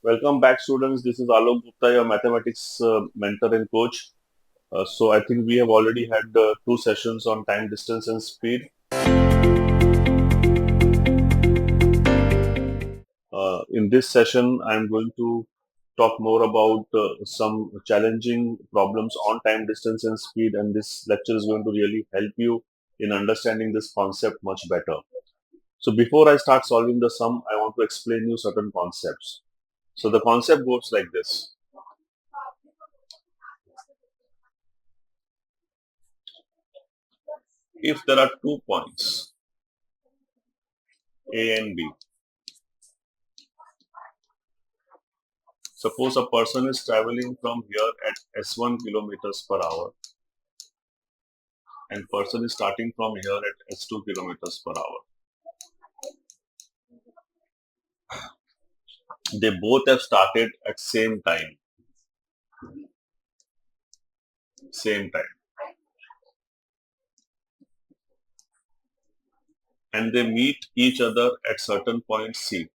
Welcome back, students. This is Aalok Guptaa, your mathematics mentor and coach. So I think we have already had two sessions on time, distance, and speed. In this session, I'm going to talk more about some challenging problems on time, distance, and speed. And this lecture is going to really help you in understanding this concept much better. So before I start solving the sum, I want to explain you certain concepts. So the concept goes like this. If there are 2 points, A and B, suppose a person is traveling from here at s1 kilometers per hour and person is starting from here at s2 kilometers per hour. They both have started at same time, and they meet each other at certain point C,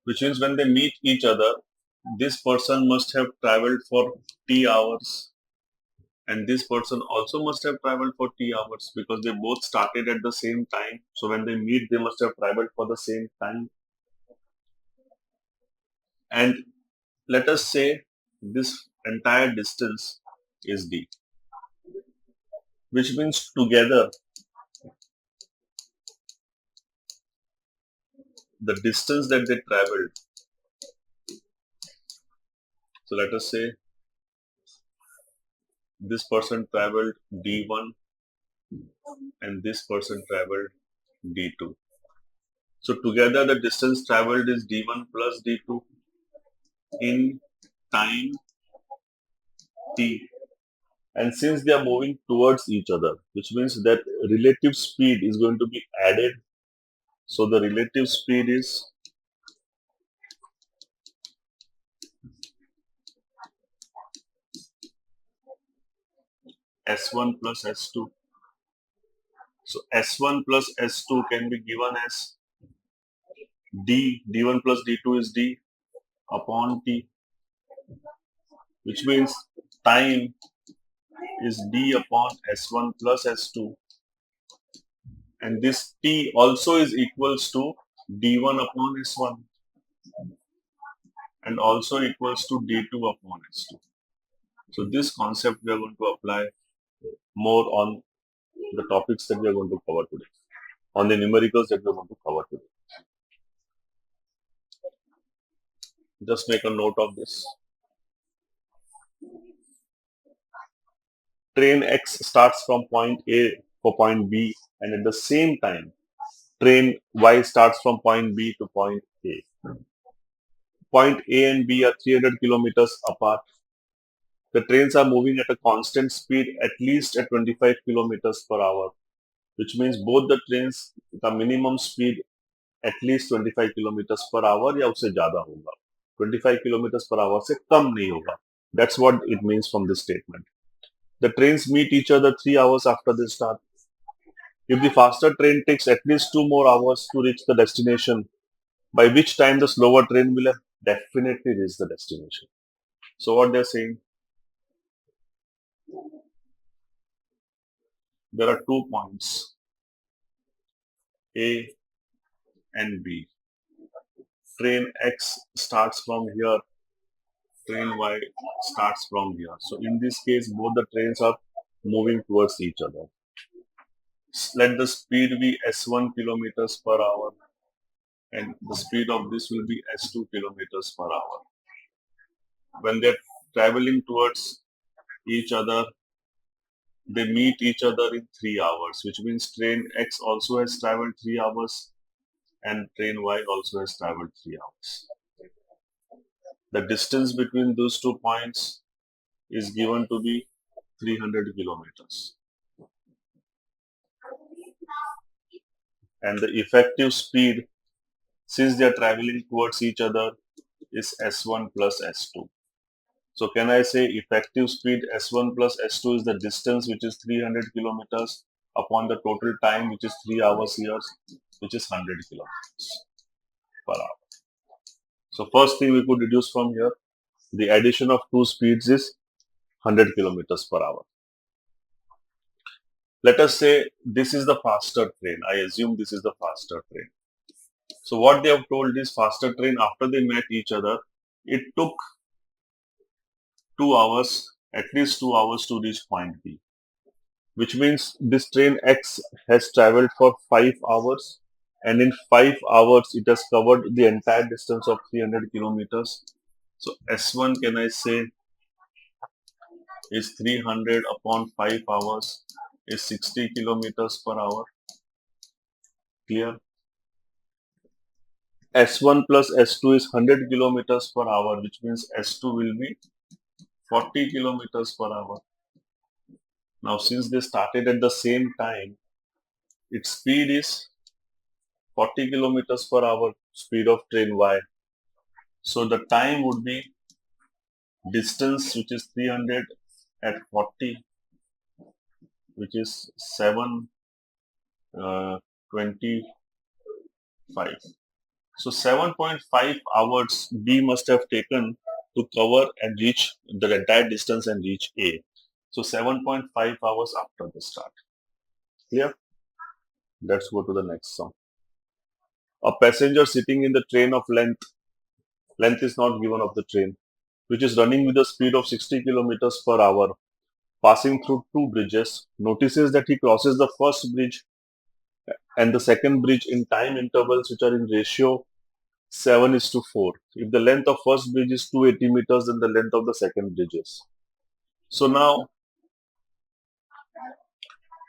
which means when they meet each other, this person must have traveled for t hours and this person also must have traveled for t hours because they both started at the same time. So when they meet, they must have traveled for the same time. And let us say this entire distance is d, which means together the distance that they traveled. So let us say this person traveled d1 and this person traveled d2. So together the distance traveled is d1 plus d2 in time t. And since they are moving towards each other, which means that relative speed is going to be added. So the relative speed is s1 plus s2. So s1 plus s2 can be given as d1 plus d2 is d upon t, which means time is d upon s1 plus s2, and this t also is equals to d1 upon s1 and also equals to d2 upon s2. So this concept we are going to apply more on the topics that we are going to cover today, on the numericals that we are going to cover today. Just make a note of this. Train X starts from point A for point B, and at the same time, train Y starts from point B to point A. Point A and B are 300 kilometers apart. The trains are moving at a constant speed, at least at 25 kilometers per hour, which means both the trains का minimum speed at least 25 kilometers per hour या उससे ज़्यादा होगा. 25 kilometers per hour से कम नहीं होगा. That's what it means from this statement. The trains meet each other 3 hours after they start. If the faster train takes at least 2 more hours to reach the destination, by which time the slower train will have definitely reached the destination. So what they're saying, there are 2 points, A and B. Train X starts from here, train Y starts from here. So in this case, both the trains are moving towards each other. Let the speed be s1 kilometers per hour and the speed of this will be s2 kilometers per hour. When they're traveling towards each other, they meet each other in 3 hours, which means train X also has traveled 3 hours and train Y also has traveled 3 hours. The distance between those 2 points is given to be 300 kilometers. And the effective speed, since they are traveling towards each other, is s1 plus s2. So can I say effective speed s1 plus s2 is the distance, which is 300 kilometers, upon the total time, which is 3 hours here, which is 100 kilometers per So first thing we could deduce from here, the addition of two speeds is 100 kilometers per hour. Let us say this is the faster train. I assume this is the faster train. So what they have told is faster train, after they met each other, it took 2 hours, at least 2 hours to reach point B, which means this train X has traveled for 5 hours, and in 5 hours it has covered the entire distance of 300 kilometers. So S1, can I say, is 300 upon 5 hours is 60 kilometers per hour. Clear? S1 plus S2 is 100 kilometers per hour, which means S2 will be 40 kilometers per hour. Now, since they started at the same time, its speed is 40 kilometers per hour, speed of train Y. So the time would be distance, which is 300 at 40, which is 7:25. So 7.5 hours B must have taken to cover and reach the entire distance and reach A. So 7.5 hours after the start. Clear? Let's go to the next sum. A passenger sitting in the train of length is not given of the train, which is running with a speed of 60 kilometers per hour, passing through two bridges, notices that he crosses the first bridge and the second bridge in time intervals which are in ratio 7:4. If the length of first bridge is 280 meters, then the length of the second bridge is. So now,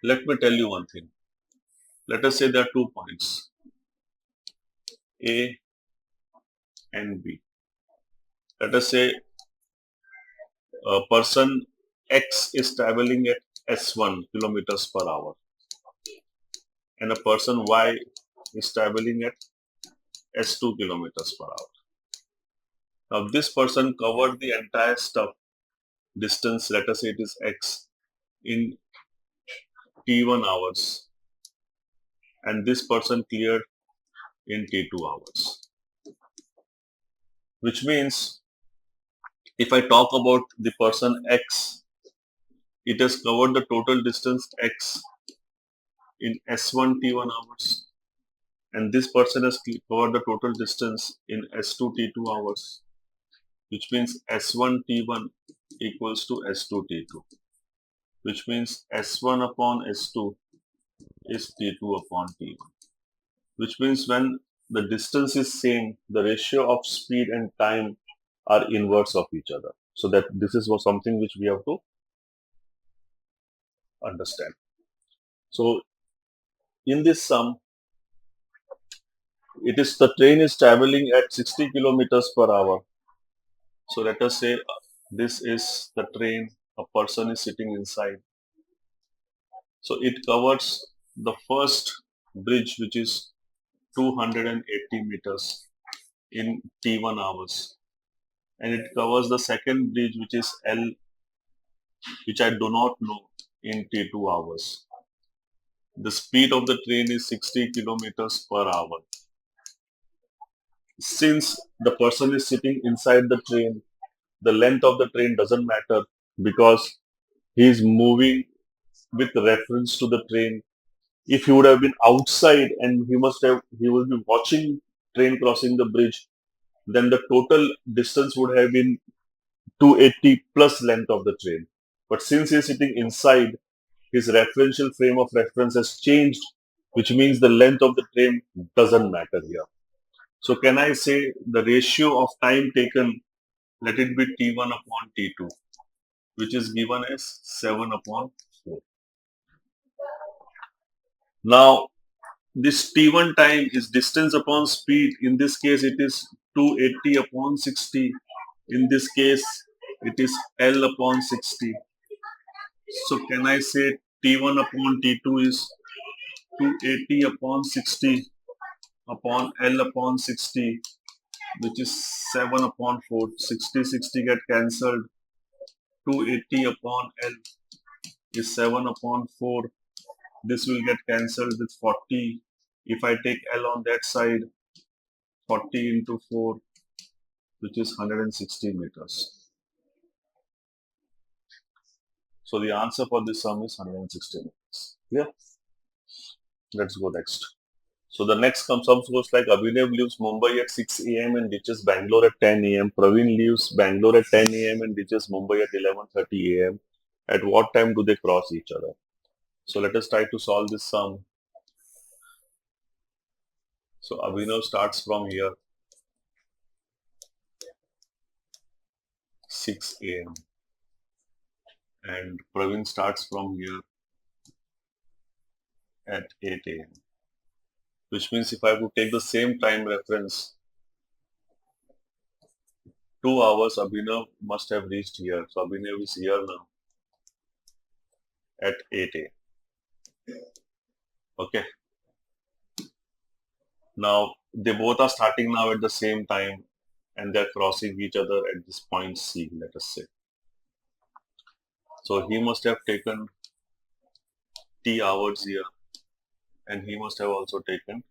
let me tell you one thing. Let us say there are 2 points, A and B. Let us say a person X is traveling at S1 kilometers per hour and a person Y is traveling at S2 kilometers per hour. Now this person covered the entire distance, let us say it is X, in T1 hours, and this person cleared in T2 hours. Which means if I talk about the person X, it has covered the total distance X in S1 T1 hours, and this person has covered the total distance in S2 T2 hours, which means S1 T1 equals to S2 T2, which means S1 upon S2 is T2 upon T1, which means when the distance is same, the ratio of speed and time are inverse of each other. So that this is something which we have to understand. So in this sum, it is the train is traveling at 60 kilometers per hour. So let us say this is the train, a person is sitting inside. So it covers the first bridge, which is 280 meters in T1 hours, and it covers the second bridge, which is L, which I do not know, in T2 hours. The speed of the train is 60 kilometers per hour. Since the person is sitting inside the train, the length of the train doesn't matter because he is moving with reference to the train. If he would have been outside and he will be watching train crossing the bridge, then the total distance would have been 280 plus length of the train. But since he is sitting inside, his referential frame of reference has changed, which means the length of the train doesn't matter here. So can I say the ratio of time taken, let it be T1 upon T2, which is given as 7 upon 4. Now, this T1 time is distance upon speed. In this case, it is 280 upon 60. In this case, it is L upon 60. So can I say T1 upon T2 is 280 upon 60 upon L upon 60, which is 7 upon 4. 60 get cancelled. 280 upon L is 7 upon 4. This will get cancelled with 40. If I take L on that side, 40 into 4 which is 160 meters. So the answer for this sum is 160 meters. Yeah. Let's go next. So the next sum goes like Abhinav leaves Mumbai at 6 a.m. and reaches Bangalore at 10 a.m. Praveen leaves Bangalore at 10 a.m. and reaches Mumbai at 11:30 a.m. At what time do they cross each other? So let us try to solve this sum. So Abhinav starts from here 6 a.m. and Praveen starts from here at 8 a.m. Which means if I would take the same time reference, 2 hours Abhinav must have reached here. So Abhinav is here now at 8 a.m. Okay. Now they both are starting now at the same time and they're crossing each other at this point C, let us say. So he must have taken T hours here and he must have also taken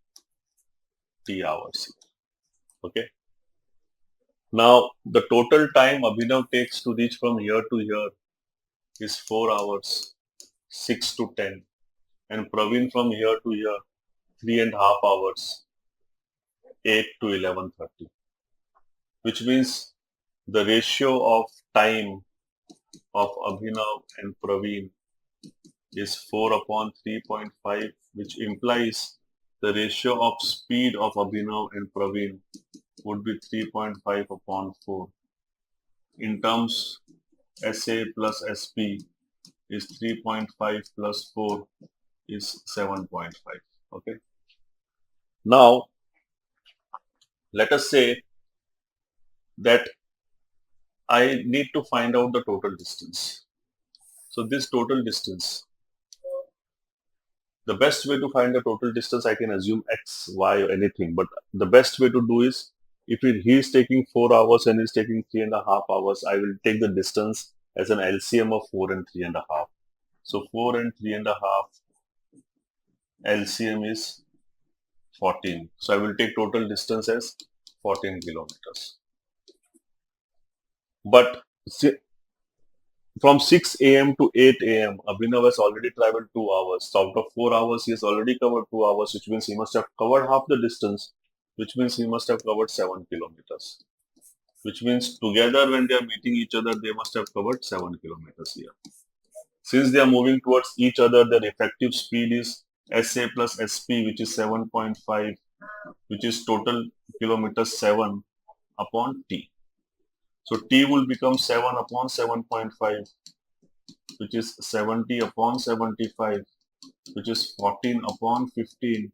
T hours here. Okay. Now the total time Abhinav takes to reach from here to here is 4 hours, 6 to 10. And Praveen from here to here, 3.5 hours, 8 to 11:30. Which means the ratio of time of Abhinav and Praveen is 4 upon 3.5, which implies the ratio of speed of Abhinav and Praveen would be 3.5 upon 4. In terms, SA plus SP is 3.5 plus 4 is 7.5. Okay. Now, let us say that I need to find out the total distance. So this total distance, the best way to find the total distance, I can assume X, Y or anything. But the best way to do is, if he is taking 4 hours and he's taking 3.5 hours, I will take the distance as an LCM of 4 and 3.5. So 4 and 3.5 LCM is 14. So I will take total distance as 14 kilometers. But from 6 a.m. to 8 a.m., Abhinav has already traveled 2 hours. So out of 4 hours, he has already covered 2 hours, which means he must have covered half the distance, which means he must have covered 7 kilometers. Which means together when they are meeting each other, they must have covered 7 kilometers here. Since they are moving towards each other, their effective speed is SA plus SP, which is 7.5, which is total kilometers 7 upon T. So T will become 7 upon 7.5, which is 70 upon 75, which is 14 upon 15,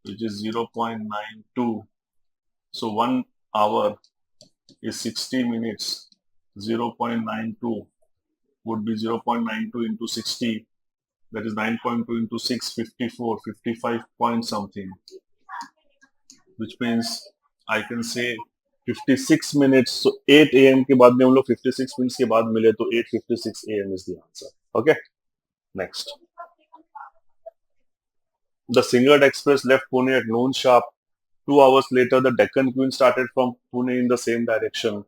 which is 0.92. So 1 hour is 60 minutes. 0.92 would be 0.92 into 60. That is 9.2 into 6, 54, 55 point something. Which means I can say 56 minutes. So 8 a.m. के बाद में हम लोग 56 minutes के बाद मिले तो 8:56 a.m. is the answer. Okay. Next. The Singard Express left Pune at noon sharp. 2 hours later, the Deccan Queen started from Pune in the same direction.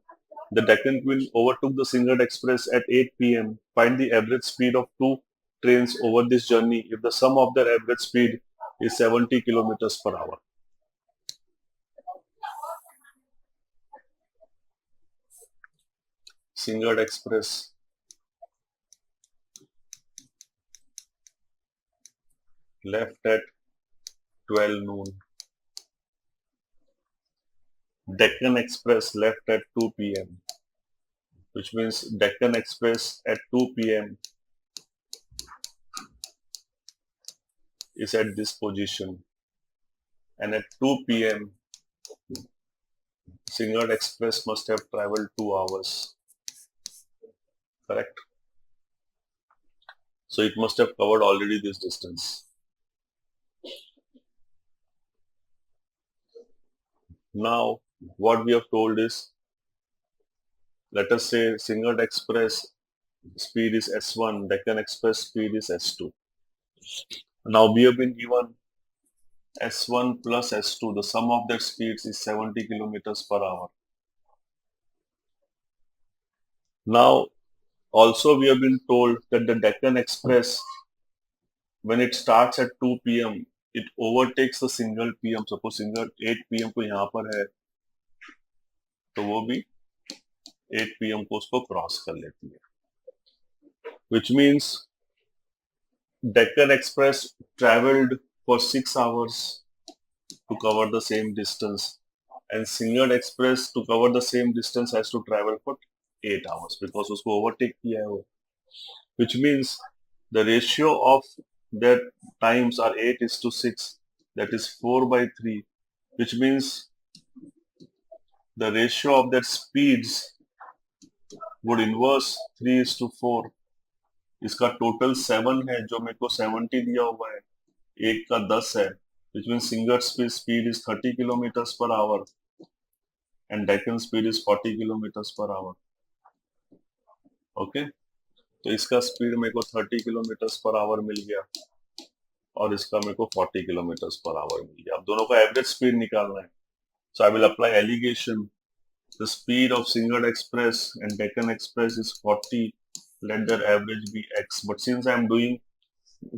The Deccan Queen overtook the Singard Express at 8 p.m. Find the average speed of two trains over this journey if the sum of their average speed is 70 kilometers per hour. Singard Express left at 12 noon. Deccan Express left at 2 p.m. which means Deccan Express at 2 p.m. is at this position, and at 2 p.m. Singard Express must have traveled 2 hours. Correct? So it must have covered already this distance. Now, what we have told is, let us say Singard Express speed is S1, Deccan Express speed is S2. Now we have been given S1 plus S2, the sum of their speeds is 70 kilometers per hour. Now, also we have been told that the Deccan Express, when it starts at 2 p.m., it overtakes the single PM. Suppose single 8 PM को यहाँ पर है, तो वो भी 8 PM को उसको cross कर लेती है. Which means Deccan Express traveled for 6 hours to cover the same distance, and Single Express to cover the same distance has to travel for 8 hours because उसको overtake किया है वो. Which means the ratio of their times are 8:6, that is 4/3, which means the ratio of their speeds would inverse 3:4. इसका total 7 है, जो मेरे को 70 दिया हुआ है, एक का 10 है, which means Singer speed is 30 kilometers per hour and Deccan speed is 40 kilometers per hour. Okay, तो इसका स्पीड मेरे को 30 किलोमीटर्स पर आवर मिल गया और इसका मेरे को 40 किलोमीटर्स पर आवर मिल गया. अब दोनों का एवरेज स्पीड निकालना है. So I will apply alligation. The speed of single express and Deccan Express is 40. Let their average be x. But since I am doing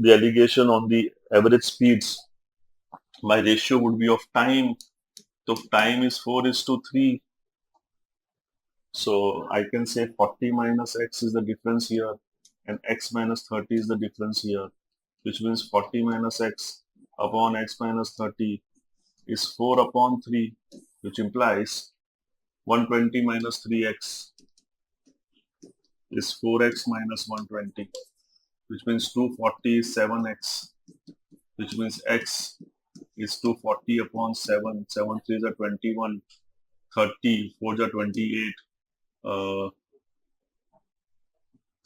the allegation on the average speeds, my ratio would be of time. So time is 4:3. So I can say 40 minus x is the difference here, and x minus 30 is the difference here, which means 40 minus x upon x minus 30 is 4/3, which implies 120 minus 3x is 4x minus 120, which means 240 is 7x, which means x is 240 upon 7. 7 3s are 21, 30, 4s are 28,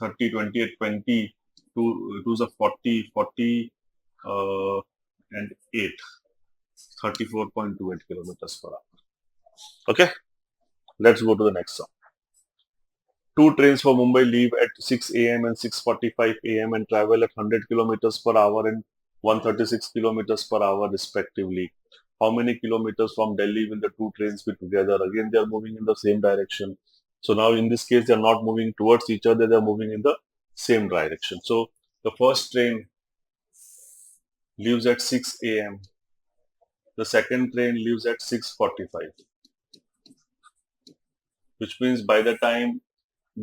30, 28, 20, 2s are 40, 40 and 8, 34.28 kilometers per hour. Okay, let's go to the next song. Two trains for Mumbai leave at 6 a.m. and 6:45 a.m. and travel at 100 kilometers per hour and 136 kilometers per hour respectively. How many kilometers from Delhi will the two trains be together? Again, they are moving in the same direction. So now in this case, they are not moving towards each other, they are moving in the same direction. So the first train leaves at 6 a.m. The second train leaves at 6:45, which means by the time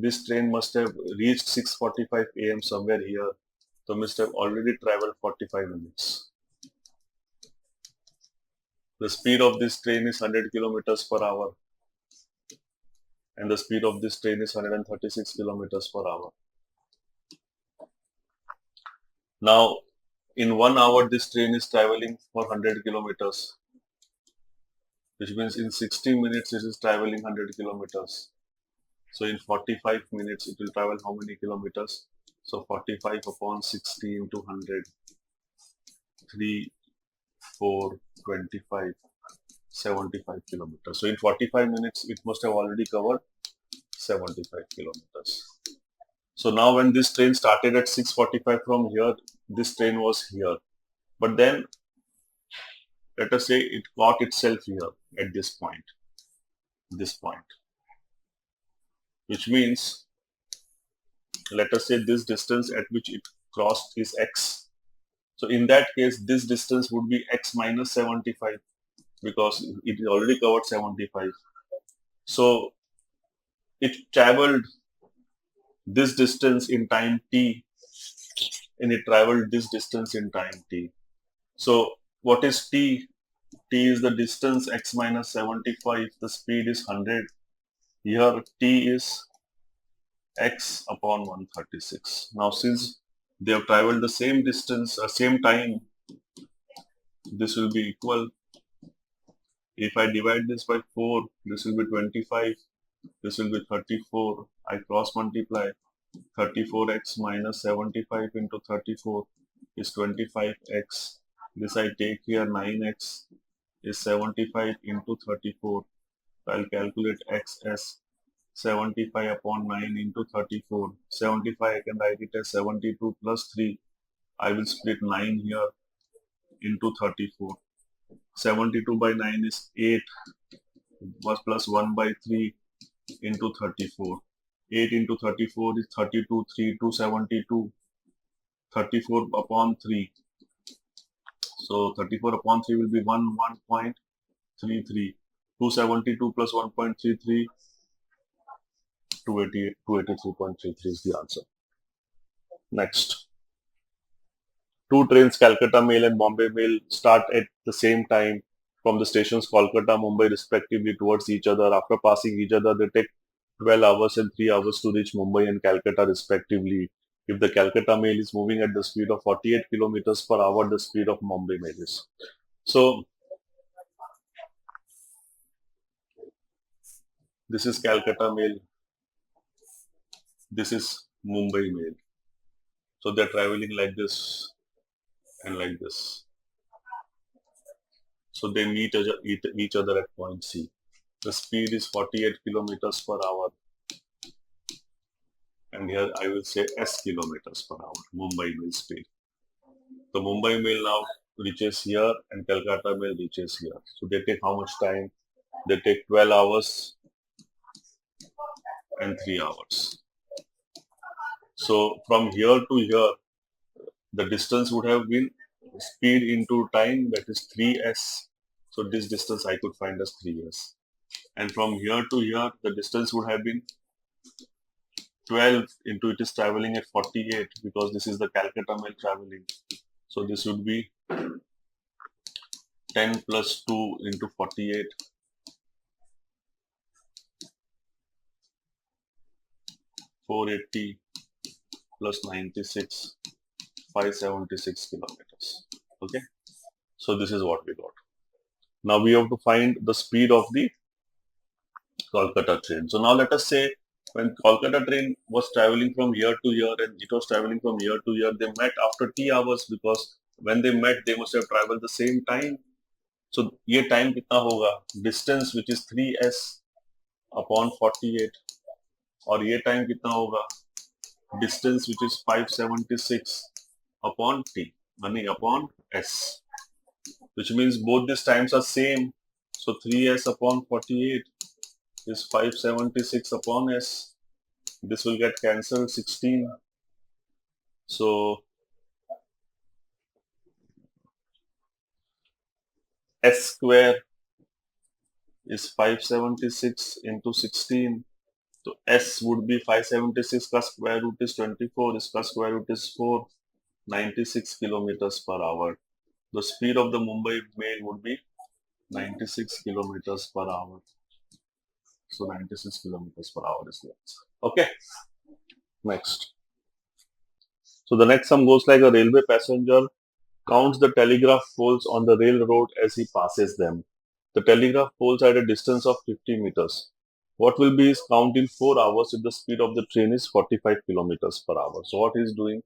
this train must have reached 6:45 a.m. somewhere here, so must have already traveled 45 minutes. The speed of this train is 100 kilometers per hour, and the speed of this train is 136 kilometers per hour. Now, in 1 hour, this train is traveling for 100 kilometers, which means in 60 minutes, it is traveling 100 kilometers. So in 45 minutes, it will travel how many kilometers? So 45 upon 60 into 100, 3, 4, 25, 75 kilometers. So in 45 minutes, it must have already covered 75 kilometers. So now when this train started at 6:45 from here, this train was here. But then, let us say it caught itself here at this point, which means, let us say this distance at which it crossed is x. So in that case, this distance would be x minus 75 because it already covered 75. So it traveled this distance in time t, and it traveled this distance in time t. So what is t? T is the distance, x minus 75, the speed is 100. Here t is x upon 136. Now since they have traveled the same distance, same time, this will be equal. If I divide this by 4, this will be 25, this will be 34. I cross multiply. 34x minus 75 into 34 is 25x. This I take here, 9x is 75 into 34. So I'll calculate x as 75 upon 9 into 34. 75 I can write it as 72 plus 3. I will split 9 here into 34. 72 by 9 is 8 plus 1 by 3 into 34. 8 into 34 is 32, 3, 272, 34 upon 3. So 34 upon 3 will be 1.33. 272 plus 1.33, 283.33 is the answer. Next. Two trains, Calcutta Mail and Bombay Mail, start at the same time from the stations Kolkata, Mumbai respectively towards each other. After passing each other, they take 12 hours and 3 hours to reach Mumbai and Calcutta respectively. If the Calcutta Mail is moving at the speed of 48 kilometers per hour, the speed of Mumbai Mail is. So, this is Calcutta Mail. This is Mumbai Mail. So, they're traveling like this and like this. So, they meet each other at point C. The speed is 48 kilometers per hour. And here I will say S kilometers per hour, Mumbai Mail speed. The Mumbai Mail now reaches here and Calcutta Mail reaches here. So they take how much time? They take 12 hours and 3 hours. So from here to here, the distance would have been speed into time, that is 3s. So this distance I could find as 3s. And from here to here, the distance would have been 12 into it is traveling at 48 because this is the Calcutta Mail traveling. So this would be 10 plus 2 into 48. 480 plus 96, 576 kilometers. Okay. So this is what we got. Now we have to find the speed of the Kolkata train. So now let us say when Kolkata train was traveling from here to here and it was traveling from here to here, they met after t hours because when they met, they must have traveled the same time. So ये time कितना होगा? Distance which is 3s upon 48 और ये time कितना होगा? Distance which is 576 upon t, meaning upon s, which means both these times are same. So 3s upon 48 is 576 upon s. This will get cancelled 16. So s square is 576 into 16. So s would be 576 का square root is 24, इसका square root is 4, 96 kilometers per hour. The speed of the Mumbai Mail would be 96 kilometers per hour. So 96 kilometers per hour is the answer. Okay. Next. So the next sum goes like: a railway passenger counts the telegraph poles on the railroad as he passes them. The telegraph poles are at a distance of 50 meters. What will be his count in 4 hours if the speed of the train is 45 kilometers per hour? So what he is doing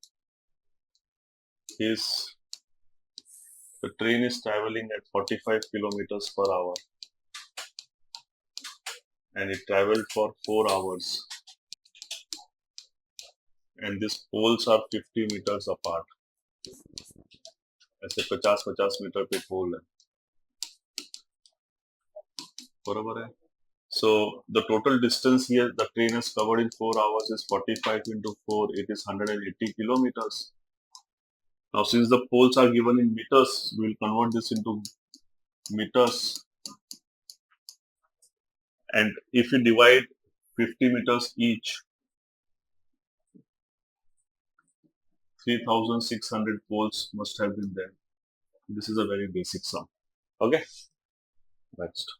is the train is traveling at 45 kilometers per hour and it traveled for 4 hours. And these poles are 50 meters apart. ऐसे 50-50 metre पे पोल है, बराबर है. So the total distance here the train has covered in 4 hours is 45 into 4. It is 180 kilometers. Now since the poles are given in meters, we will convert this into meters. And if you divide 50 meters each, 3,600 poles must have been there. This is a very basic sum. Okay. Next.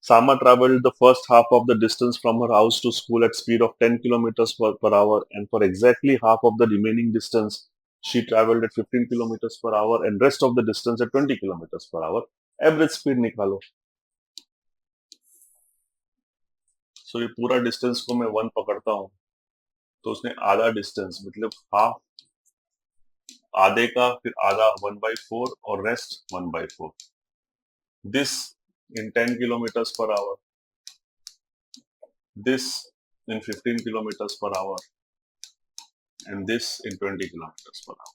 Sama traveled the first half of the distance from her house to school at speed of 10 kilometers per hour, and for exactly half of the remaining distance, she traveled at 15 kilometers per hour and rest of the distance at 20 kilometers per hour. Average speed निकालो. So ये पूरा distance को मैं 1 पकड़ता हूँ, तो उसने आधा distance मतलब हाफ, आधे का फिर आधा 1/4 और rest 1/4. This in 10 kilometers per hour. This in 15 kilometers per hour. And this in 20 kilometers per hour.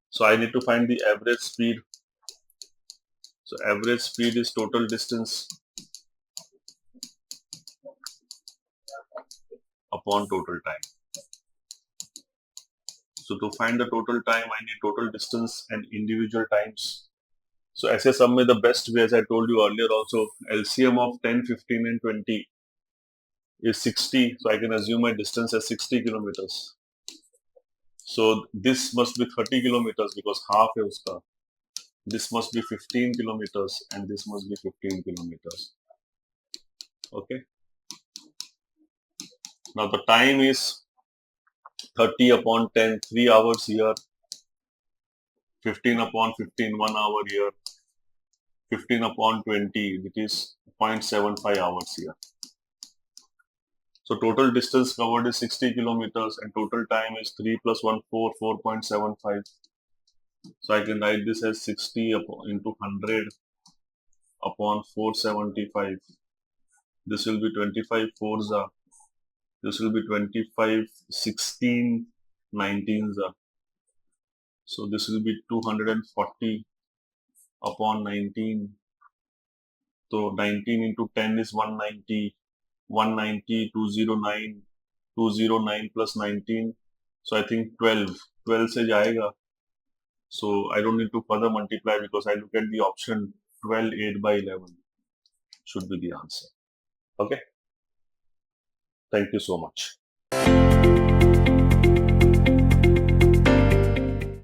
So I need to find the average speed. So average speed is total distance upon total time. So to find the total time, I need total distance and individual times. So ऐसे सब में the best way, as I told you earlier also, LCM of 10, 15 and 20 is 60. So I can assume my distance as 60 kilometers. So this must be 30 kilometers because half है उसका. This must be 15 kilometers and this must be 15 kilometers. Okay. Now the time is 30 upon 10, 3 hours here. 15 upon 15, 1 hour here. 15 upon 20, which is 0.75 hours here. So total distance covered is 60 kilometers and total time is 3 plus 1, 4, 4.75. So I can write this as 60 into 100 upon 475. This will be 25 4s. This will be 25 16 19s. So this will be 240 upon 19. So 19 into 10 is 190. 190, 209, 209 plus 19. So I think 12 से जाएगा. So I don't need to further multiply because I look at the option 12, 8 by 11 should be the answer. Okay. Thank you so much.